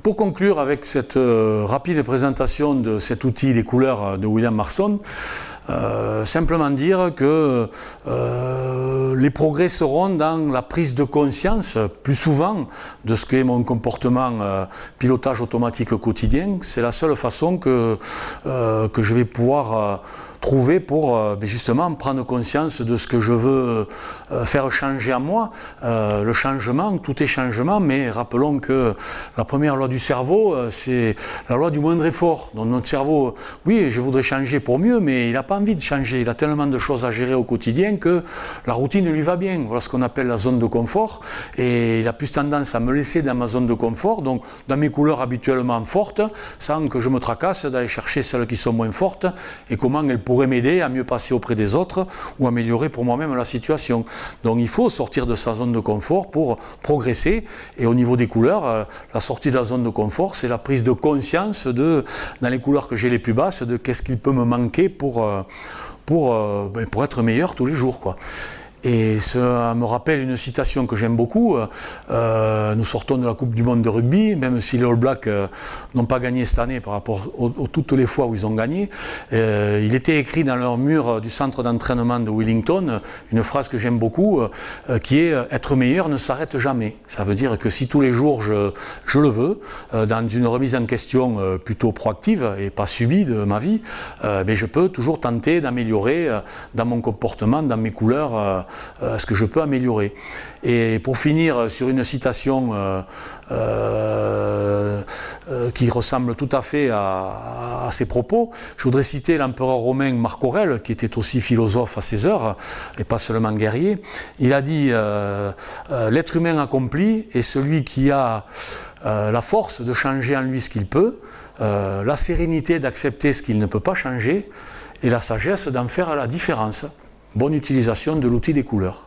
pour conclure avec cette rapide présentation de cet outil des couleurs de William Marson, simplement dire que les progrès seront dans la prise de conscience plus souvent de ce qu'est mon comportement pilotage automatique quotidien. C'est la seule façon que je vais pouvoir trouver pour justement prendre conscience de ce que je veux faire changer en moi. Le changement, tout est changement, mais rappelons que la première loi du cerveau, c'est la loi du moindre effort. Donc notre cerveau, oui, je voudrais changer pour mieux, mais il n'a pas envie de changer. Il a tellement de choses à gérer au quotidien que la routine lui va bien. Voilà ce qu'on appelle la zone de confort. Et il a plus tendance à me laisser dans ma zone de confort, donc dans mes couleurs habituellement fortes, sans que je me tracasse d'aller chercher celles qui sont moins fortes et comment elles pourrait m'aider à mieux passer auprès des autres ou améliorer pour moi-même la situation. Donc il faut sortir de sa zone de confort pour progresser. Et au niveau des couleurs, la sortie de la zone de confort, c'est la prise de conscience dans les couleurs que j'ai les plus basses, de qu'est-ce qu'il peut me manquer pour être meilleur tous les jours, quoi. Et ça me rappelle une citation que j'aime beaucoup. Nous sortons de la Coupe du Monde de rugby, même si les All Blacks n'ont pas gagné cette année par rapport à toutes les fois où ils ont gagné. Il était écrit dans leur mur du centre d'entraînement de Wellington une phrase que j'aime beaucoup, qui est « Être meilleur ne s'arrête jamais ». Ça veut dire que si tous les jours je le veux, dans une remise en question plutôt proactive et pas subie de ma vie, je peux toujours tenter d'améliorer dans mon comportement, dans mes couleurs, ce que je peux améliorer. Et pour finir sur une citation qui ressemble tout à fait à ces propos, je voudrais citer l'empereur romain Marc Aurèle, qui était aussi philosophe à ses heures, et pas seulement guerrier. Il a dit l'être humain accompli est celui qui a la force de changer en lui ce qu'il peut, la sérénité d'accepter ce qu'il ne peut pas changer, et la sagesse d'en faire la différence. Bonne utilisation de l'outil des couleurs.